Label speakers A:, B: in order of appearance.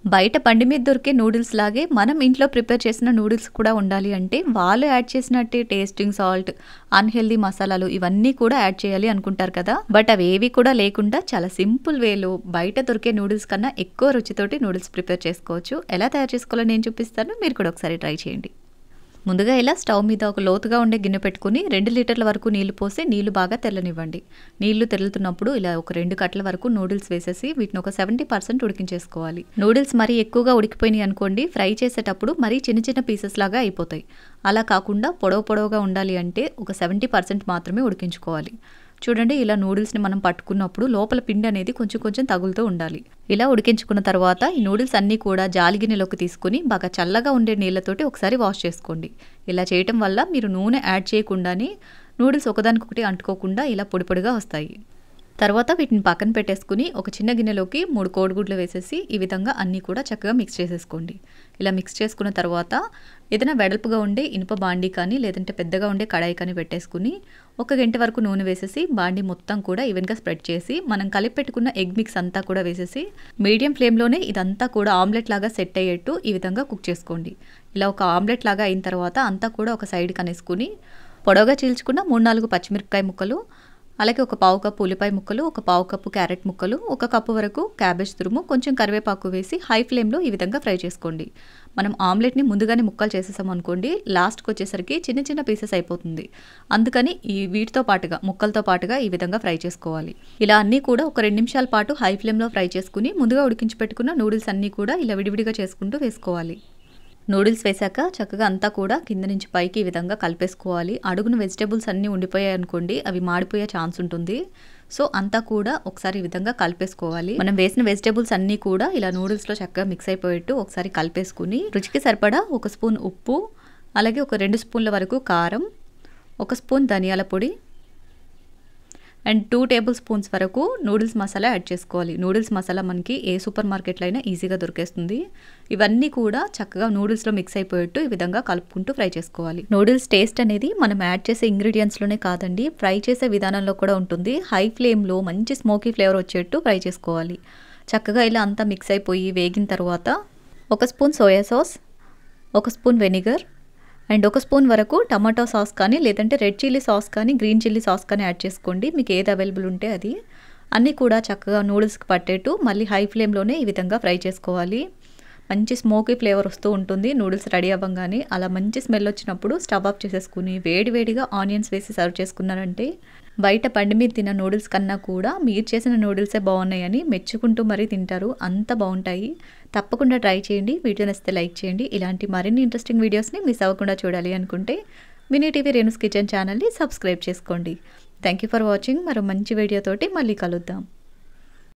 A: బయట బండి మీద దొరికే నూడిల్స్ లాగే మనం ఇంట్లో ప్రిపేర్ చేసిన నూడిల్స్ కూడా ఉండాలి అంటే వాళ్ళు యాడ్ చేసినట్టే టేస్టింగ్ సాల్ట్, అన్‌హెల్తీ మసాలాలు ఇవన్నీ కూడా యాడ్ చేయాలి అనుకుంటారు కదా! బట్ అవేవి కూడా లేకుండా చాలా సింపుల్ వేలో బయట దొరికే నూడిల్స్ కన్నా ఎక్కువ రుచితోటి నూడిల్స్ ప్రిపేర్ చేసుకోవచ్చు. ఎలా తయారు చేసుకోవాలో నేను చూపిస్తాను. మీరు కూడా ఒకసారి ట్రై చేయండి. ముందుగా ఇలా స్టవ్ మీద ఒక లోతుగా ఉండే గిన్నె పెట్టుకుని 2 లీటర్ల వరకు నీళ్లు పోసి నీళ్లు బాగా తెల్లనివ్వండి. నీళ్లు తెరులుతున్నప్పుడు ఇలా ఒక 2 కట్టల వరకు నూడిల్స్ వేసేసి వీటిని ఒక 70% ఉడికించేసుకోవాలి. నూడిల్స్ మరీ ఎక్కువగా ఉడికిపోయినాయి అనుకోండి, ఫ్రై చేసేటప్పుడు మరీ చిన్న చిన్న పీసెస్ లాగా అయిపోతాయి. అలా కాకుండా పొడవుగా ఉండాలి అంటే ఒక 70% మాత్రమే ఉడికించుకోవాలి. చూడండి, ఇలా నూడిల్స్ని మనం పట్టుకున్నప్పుడు లోపల పిండి అనేది కొంచెం తగులుతూ ఉండాలి. ఇలా ఉడికించుకున్న తర్వాత ఈ నూడిల్స్ అన్నీ కూడా జాలి గిన్నెలోకి తీసుకుని బాగా చల్లగా ఉండే నీళ్ళతోటి ఒకసారి వాష్ చేసుకోండి. ఇలా చేయటం వల్ల మీరు నూనె యాడ్ చేయకుండానే నూడిల్స్ ఒకదానికొకటి అంటుకోకుండా ఇలా పొడిగా వస్తాయి. తర్వాత వీటిని పక్కన పెట్టేసుకుని ఒక చిన్న గిన్నెలోకి 3 కోడిగుడ్లు వేసేసి ఈ విధంగా అన్నీ కూడా చక్కగా మిక్స్ చేసేసుకోండి. ఇలా మిక్స్ చేసుకున్న తర్వాత ఏదైనా వెడల్పుగా ఉండే ఇనుప బాండీ కానీ లేదంటే పెద్దగా ఉండే కడాయి కానీ పెట్టేసుకుని 1 గంట వరకు నూనె వేసేసి బాండీ మొత్తం కూడా ఈవెన్గా స్ప్రెడ్ చేసి మనం కలిపి పెట్టుకున్న ఎగ్ మిక్స్ అంతా కూడా వేసేసి మీడియం ఫ్లేమ్లోనే ఇదంతా కూడా ఆమ్లెట్ లాగా సెట్ అయ్యేట్టు ఈ విధంగా కుక్ చేసుకోండి. ఇలా ఒక ఆమ్లెట్ లాగా అయిన తర్వాత అంతా కూడా ఒక సైడ్ కనేసుకుని పొడవుగా చీల్చుకున్న 3-4 పచ్చిమిరపకాయ ముక్కలు, అలాగే ఒక పావు కప్పు ఉల్లిపాయ ముక్కలు, ఒక పావు కప్పు క్యారెట్ ముక్కలు, 1 కప్పు వరకు క్యాబేజ్ తురుము, కొంచెం కరివేపాకు వేసి హై ఫ్లేమ్లో ఈ విధంగా ఫ్రై చేసుకోండి. మనం ఆమ్లెట్ని ముందుగానే ముక్కలు చేసేసాం అనుకోండి, లాస్ట్కి వచ్చేసరికి చిన్న పీసెస్ అయిపోతుంది. అందుకని వీటితో పాటుగా ముక్కలతో పాటుగా ఈ విధంగా ఫ్రై చేసుకోవాలి. ఇలా అన్నీ కూడా ఒక 2 నిమిషాల పాటు హై ఫ్లేమ్లో ఫ్రై చేసుకుని ముందుగా ఉడికించి పెట్టుకున్న నూడిల్స్ అన్నీ కూడా ఇలా విడివిడిగా చేసుకుంటూ వేసుకోవాలి. నూడిల్స్ వేశాక చక్కగా అంతా కూడా కింద నుంచి పైకి ఈ విధంగా కలిపేసుకోవాలి. అడుగున వెజిటేబుల్స్ అన్నీ ఉండిపోయాయి అనుకోండి, అవి మాడిపోయే ఛాన్స్ ఉంటుంది. సో అంతా కూడా ఒకసారి ఈ విధంగా కలిపేసుకోవాలి. మనం వేసిన వెజిటేబుల్స్ అన్నీ కూడా ఇలా నూడిల్స్లో చక్కగా మిక్స్ అయిపోయేట్టు ఒకసారి కలిపేసుకుని రుచికి సరిపడా 1 స్పూన్ ఉప్పు, అలాగే ఒక 2 స్పూన్ల వరకు కారం, 1 స్పూన్ ధనియాల పొడి అండ్ 2 టేబుల్ స్పూన్స్ వరకు నూడిల్స్ మసాలా యాడ్ చేసుకోవాలి. నూడిల్స్ మసాలా మనకి ఏ సూపర్ మార్కెట్లో అయినా ఈజీగా దొరికేస్తుంది. ఇవన్నీ కూడా చక్కగా నూడిల్స్లో మిక్స్ అయిపోయేట్టు ఈ విధంగా కలుపుకుంటూ ఫ్రై చేసుకోవాలి. నూడిల్స్ టేస్ట్ అనేది మనం యాడ్ చేసే ఇంగ్రీడియంట్స్లోనే కాదండి, ఫ్రై చేసే విధానంలో కూడా ఉంటుంది. హై ఫ్లేమ్లో మంచి స్మోకీ ఫ్లేవర్ వచ్చేట్టు ఫ్రై చేసుకోవాలి. చక్కగా ఇలా అంతా మిక్స్ అయిపోయి వేగిన తర్వాత 1 spoon soya sauce, 1 spoon vinegar and 1 spoon వరకు టమాటో సాస్ కానీ లేదంటే రెడ్ చిల్లీ సాస్ కానీ గ్రీన్ చిల్లీ సాస్ కానీ యాడ్ చేసుకోండి. మీకు ఏది అవైలబుల్ ఉంటే అది. అన్నీ కూడా చక్కగా నూడిల్స్కి పట్టేట్టు మళ్ళీ హై ఫ్లేమ్లోనే ఈ విధంగా ఫ్రై చేసుకోవాలి. మంచి స్మోకీ ఫ్లేవర్ వస్తూ ఉంటుంది నూడిల్స్ రెడీ అవ్వగానే. అలా మంచి స్మెల్ వచ్చినప్పుడు స్టవ్ ఆఫ్ చేసేసుకుని వేడిగా ఆనియన్స్ వేసి సర్వ్ చేసుకున్నారంటే బయట బండి మీద తిన్న నూడిల్స్ కన్నా కూడా మీరు చేసిన నూడిల్సే బాగున్నాయని మెచ్చుకుంటూ మరీ తింటారు. అంత బాగుంటాయి. తప్పకుండా ట్రై చేయండి. వీడియో నచ్చితే లైక్ చేయండి. ఇలాంటి మరిన్ని ఇంట్రెస్టింగ్ వీడియోస్ని మిస్ అవ్వకుండా చూడాలి అనుకుంటే మినీ టీవీ రేణుస్ కిచెన్ ఛానల్ని సబ్స్క్రైబ్ చేసుకోండి. Thank you for watching. మరో మంచి వీడియోతోటి మళ్ళీ కలుద్దాం.